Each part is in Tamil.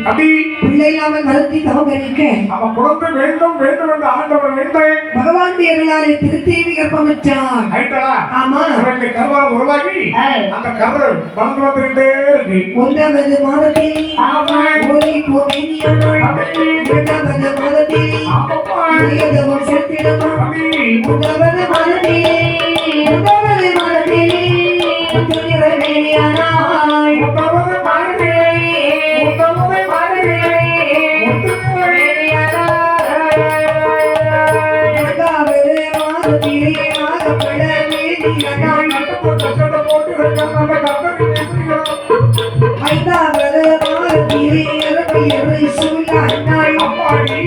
அப்படி பிள்ளை இல்லாமல் வருத்தி தவம் இருக்க அவன் குழந்தை வேண்டும் வேண்டும் என்று ஆண்டவர் வேண்டேன் பகவான் தேவர்களாலே திருத்தேவி கர்ப்பமிட்டார். ஆயிட்டா ஆமா அவனுக்கு கருவால் உருவாகி அந்த கரு வளர்ந்து வந்துகிட்டே இருக்கு. 1வது மாதத்தில் ஓலை பூமியானாள். 2வது மாதத்தில் இளையதவம் செலுத்திடமா. 3வது மாதத்தில் துணிரவேணியானாள். 3வது மாதத்திலே நாகப்பட வேண்டியனாள். 5வது மாதத்திலே இறப்பியவை சூழானாள். 6வது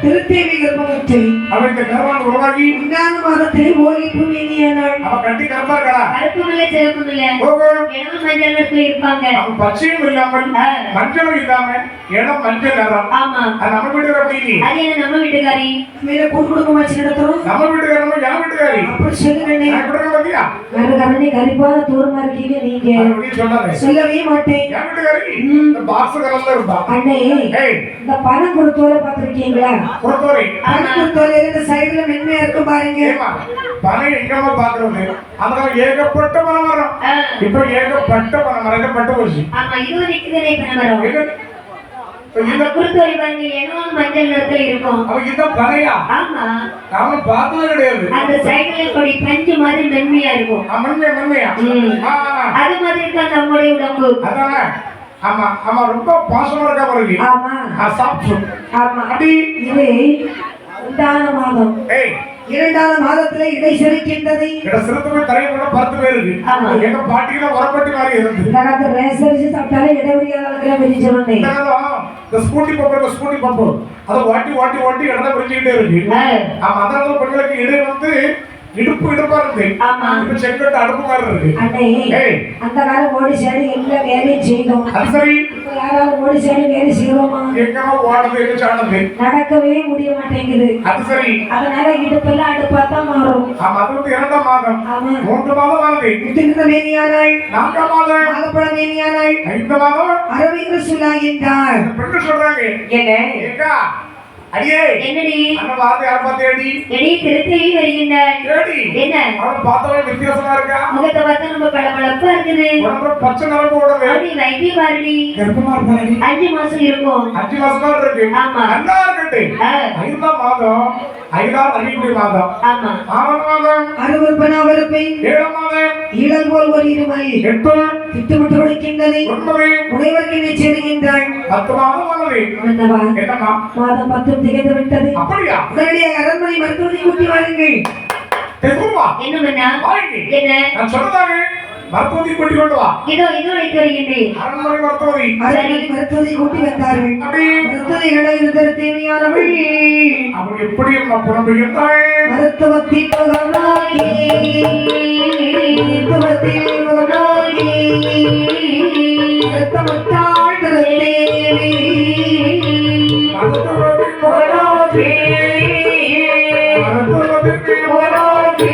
திருத்தேவி கர்ப்பமிட்டு அவனுக்கு கருவால் உருவாகி 2வது மாதத்தில் ஓலை பூமியானாள். அவ கட்டி கருப்பா இருக்கா. கருப்பும் இல்ல சிவப்பும் இல்ல இளம் மஞ்சள் நிறத்துல இருப்பாங்க. அவன் பச்சையும் இல்லாமல் மஞ்சளும் இல்லாம இளம் மஞ்சள் நிறம். ஆமா அது நம்ம வீட்டுக்கு அப்படி அது என்ன நம்ம வீட்டுக்காரி மேல கூட்டு குடும்பம் வச்சு நடத்துறோம். நம்ம வீட்டுக்காரமா என் வீட்டுக்காரி அப்படி சொல்லுங்க. பாத்தியா கரணி கரிப்பாத தூரமா இருக்கீங்க நீங்க. அப்படின்னு சொன்னாரு. சொல்லவே மாட்டேன். என் வீட்டுக்காரி இந்த பாக்ஸ் கலர்ல இருந்தா. அண்ணே இந்த பணம் கொடுத்தோல பாத்திருக்கீங்களா? கொடுத்தோரை பணம் கொடுத்தோல இந்த சைடுல மென்மையா இருக்கும் பாருங்க. பணம் எங்கம்மா பாக்குறது அதனால ஏகப்பட்ட பணம் வரும். இப்ப ஏகப்பட்ட பணம் மறைக்கப்பட்ட போச்சு. ஆமா இது நிக்குதே பணம் அந்த குருத்தோரி பாருங்க இளம் மஞ்சள் நிறத்துல இருக்கும். அவன் இந்த பணையா? ஆமா அவன் பார்த்தது கிடையாது. அந்த சைடுல கொடி பஞ்சு மாதிரி மென்மையா இருக்கும். மென்மையா அது மாதிரி இருக்கா நம்மளுடைய உடம்பு. அதானே ஆமா ஆமா ரொம்ப பாசமா இருக்கா பாருங்க. ஆமா சாப்பிட்டு ஆமா அப்படி இது 2வது மாதம். 2வது மாதத்துல இடை செலுக்கின்றது. சிறுத்தை தரையை கூட 10 பேர் இருக்கு. எங்க பாட்டியில உரப்பட்டி மாதிரி இருந்து இந்த ரேசரிச்சு சாப்பிட்டாலே இடைவெளியாளர்கள வெளிச்சவனே. இந்த ஸ்கூட்டி பம்பு அதை வாட்டி இடத்த பிரிச்சுக்கிட்டே இருக்கு. ஆமா அதனால பெண்களுக்கு இடை வந்து இடுப்பா இருக்கு. இப்ப செங்கட்டு அடுப்பு மாதிரி இருக்கு. அண்ணே அந்த காலம் ஓடி சேடி எல்லா வேலையும் செய்தோம். அது சரி யாராவது ஓடி சேடி வேலை செய்வோமா? எங்கமா ஓடுறது எங்க சாடுறது நடக்கவே முடிய மாட்டேங்குது. அது சரி அதனால இடுப்பெல்லாம் அடுப்பா தான் மாறும். ஆமா அது வந்து 2வது மாதம். 3 மாதம் ஆகுது. முத்துகிற மேனியானாள். 4வது மாதம் நாகப்பட மேனியானாள். 5வது மாதம் அரவிந்து சொல்லாகின்றாள். பெண்கள் சொல்றாங்க என்ன ஏக்கா அடியே என்னடி அந்த வார்த்தை யார் பார்த்தேடி எடி திருத்தேவி வருகின்றாள். ஏடி என்ன அவளை பார்த்தவே வித்தியாசமா இருக்கா. முகத்தை பார்த்தா நம்ம பளபளப்பா இருக்குது. உடம்புல பச்சை நிறம் ஓடுது. அப்படி வைத்தி பாருடி கர்ப்பமா இருக்காடி. 5 மாசம் இருக்கும். 5 மாசமா இருக்கு. ஆமா நல்லா இருக்கட்டு. 5ஆம் மாதம் 5ஆம் அறிவுரை மாதம். ஆமா 6ஆம் மாதம் அருவருப்பனாவர் பெண். 7ஆம் மாதம் ஈழல் போல் ஒரு இருமை 8 திட்டமிட்டு கொடுக்கின்றது. 9 உடைவர்க்கு நிச்சயிக்கின்றாள். 10 மாதம் ஆனது. என்னம்மா மாதம் 10 திகழ்ந்து விட்டது. அப்படியா? உடனடியாக அரண்மனை மருத்துவத்தை கூட்டி வாருங்கள். தெருவா என்ன பண்ணா என்ன நான் சொன்னதாக மருத்துவத்தை கூட்டி கொண்டு வா. இதோ அழைத்து வருகின்றேன். அரண்மனை மருத்துவத்தை மருத்துவத்தை கூட்டி வந்தார்கள். மருத்துவத்தை இடையிறுதல் தேவையானவள் அவள் எப்படி நம்ம புலம்புகின்றாள். மருத்துவத்தின் முகமாகி மருத்துவத்தின் முகமாகி மருத்துவத்தாள் தேவி மருத்துவத்தின் முகமாகி மருத்துவத்தின் முகமாகி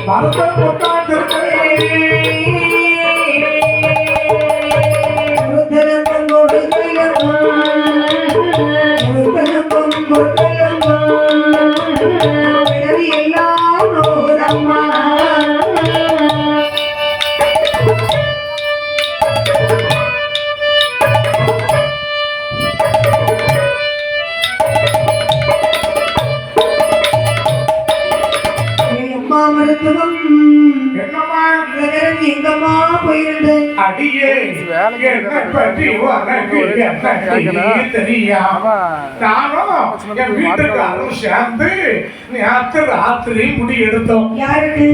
மருத்துவத்தாள் என்ன பற்றி உனக்கு என்ன தெரியாம நானும் என் வீட்டுக்காரரும் சேர்ந்து நேத்து ராத்திரி முடி எடுத்தோம். யாருக்கு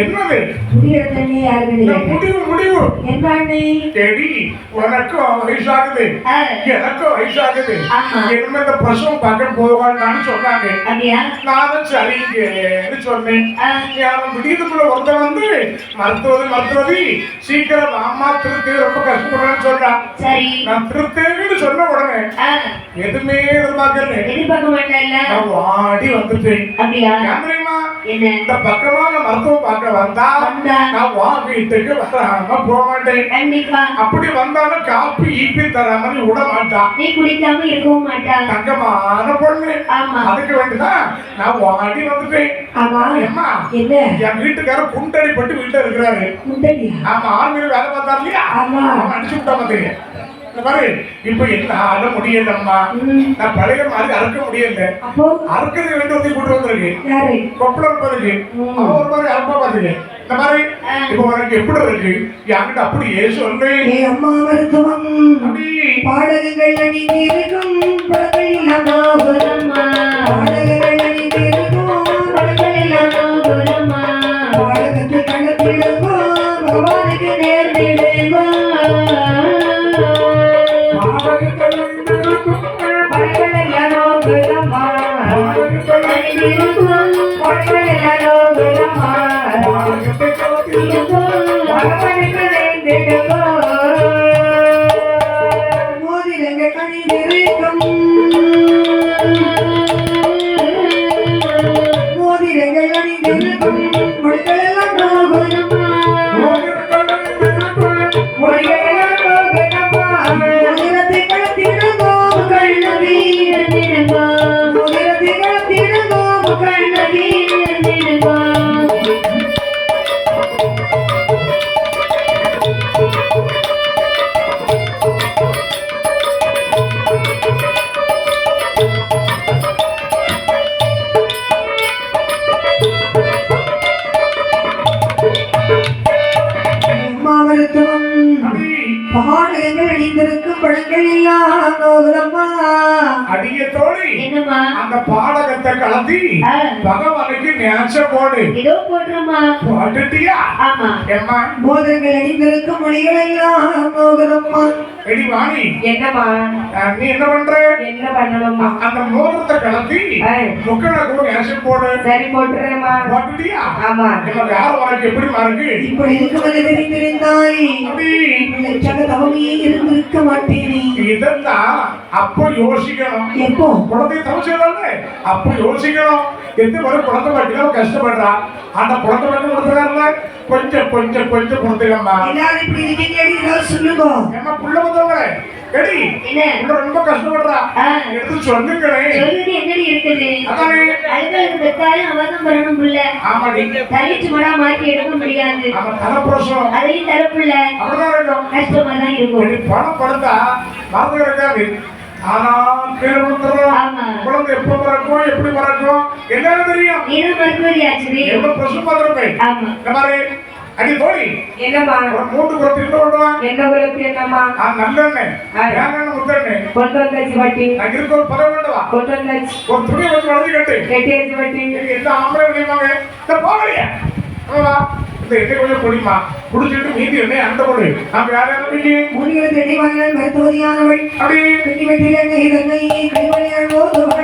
என்னது முடி எடுத்த நீ யாருக்கு முடிவு என்ன தேடி உனக்கும் வயசாகுது எனக்கும் வயசாகுது என்ன இந்த பிரசவம் பார்க்க போவான்னு சொன்னாங்க. நானும் சரிங்கன்னு சொன்னேன். யாரும் விடியதுக்குள்ள ஒருத்தன் வந்து மருத்துவதி சீக்கிரம் அம்மா திருத்தி ரொம்ப கஷ்டப்படுறேன்னு சொல்றான். நான் திருத்தேன்னு சொன்ன உடனே எதுவுமே எதிர்பார்க்க மாட்டேன். நான் வாடி வந்துட்டேன். இந்த பக்கமா நான் மருத்துவம் பார்க்க வந்தா நான் வா வீட்டுக்கு வராம போக மாட்டேன். அப்படி வந்தாலும் காப்பி ஈப்பி தராம விட மாட்டான். நீ குடிக்காம இருக்கவும் மாட்டான். தங்கமான பொண்ணு. அதுக்கு வேண்டிதான் நான் வாடி வந்துட்டேன். அம்மா என் வீட்டுக்காரர் குண்டடிப்பட்டு வீட்டுல இருக்கிறாரு. ஆமா ஆர்மியில வேலை பார்த்தாரு இல்லையா, அடிச்சு விட்டா மாத்தீங்க. இந்த மாதிரி இப்ப என்ன முடியலம்மா, நான் பழைய மாதிரி அறுக்க முடியல. அறுக்கிறது வேண்டி வந்து கூட்டு வந்திருக்கு கொப்பளம் இருப்பதுக்கு அவன் ஒரு மாதிரி அறுப்பா பாத்துக்கு. இந்த மாதிரி இப்ப உனக்கு எப்படி இருக்கு என்கிட்ட அப்படியே சொல்லு. அம்மா மருத்துவம் பாடகங்கள் அணிந்திருக்கும் பாடகங்கள் அணிந்திருக்கும் பாடகத்தை கணக்கிடுங்கோ பகவானுக்கு நேர்ந்திடுங்கோ. மோதிரங்கள் அணிந்திருக்கும் மோதிரங்கள் அணிந்திருக்கும் மொழிகளெல்லாம் நோகுதம்மா மொழிகளெல்லாம் நோகுதம்மா. மோதிரத்தை கழுத்திடுங்கோ கண்ணவி மோதிரத்தை கழுத்திடுங்கோ கண்ணவி. மருத்துவம் பாடகங்கள் அணிந்திருக்கும் பழங்கள் எல்லாம் நோகுதம்மா. அடிய தோழி அந்த பாடகத்தை கலத்தி பகவானுக்கு நேச்ச போடு. போட்டுட்டியா? எம்மா மோதிரங்கள் அணிந்திருக்கும் மொழிகள் எல்லாம் நோகுதம்மா. எடி வாணி என்னம்மா நீ என்ன பண்ற? என்ன பண்ணணும்மா? அந்த மோதிரத்தை கலத்தி முக்கன கூட நேச்ச போடு. சரி போட்டுறேம்மா. போட்டுட்டியா? ஆமா. நம்ம வேற உனக்கு எப்படி மாறுக்கு? இப்படி இருக்கும்போது தெரிந்திருந்தாய் தவமையே இருந்திருக்க மாட்டேனே. இதெல்லாம் அப்போ யோசிக்கணும். எப்போ குழந்தை தவச்சதானே அப்போ யோசிக்கணும். எந்த ஒரு குழந்தை வாட்டிலும் கஷ்டப்படுறா. அந்த குழந்தை வாட்டி கொடுத்துறாருல கொஞ்சம் கொஞ்சம் கொஞ்சம் கொடுத்துக்கம்மா. எல்லாரும் இப்படி இருக்கீங்க சொல்லுங்க. ஏமா புள்ள வந்தவங்களே எடி ரொம்ப கஷ்டப்படுறா எடுத்து சொல்லுங்களே. என்னடி இருக்குது? அதானே அழுகலுக்கு பெத்தாலும் அவதான் பண்ணணும் புள்ள. ஆமாடி தலிச்சு மடா மாற்றி எடுக்க முடியாது. அவன் தலைப்புறம் அதையும் தரப்புள்ள அப்படிதான் இருக்கும். கஷ்டமா தான் இருக்கும். பணம் படுத்தா மறந்து இருக்காது. ஆனா குழந்தை எப்ப பிறக்கும் எப்படி பிறக்கும் என்னன்னு தெரியும். எவ்வளவு பிரசவம் பார்த்திருப்பேன். இந்த மாதிரி அடி தோழி என்னம்மா மூன்று குளத்து என்ன குளத்து என்னம்மா நல்லெண்ணெய் ஏன் முத்தெண்ணெய் கொண்டு வந்தாச்சு வட்டி நான் இருக்க ஒரு பதவி வேண்டுவா கொண்டு வந்தாச்சு ஒரு துணி வச்சு வளர்ந்து கட்டு கட்டி வச்சு வட்டி எந்த ஆம்பளை விளையுமாங்க இந்த போகலையா இந்த எண்ணெய் கொஞ்சம் குடிமா குடிச்சிட்டு மீதி எண்ணெய் அந்த பொண்ணு நான் வேற என்ன முனிவர் எண்ணெய் வாங்கினால் மருத்துவதியானவள் அப்படி கட்டி வெட்டியில் எண்ணெய் கைமணியால் ஓதுவாள்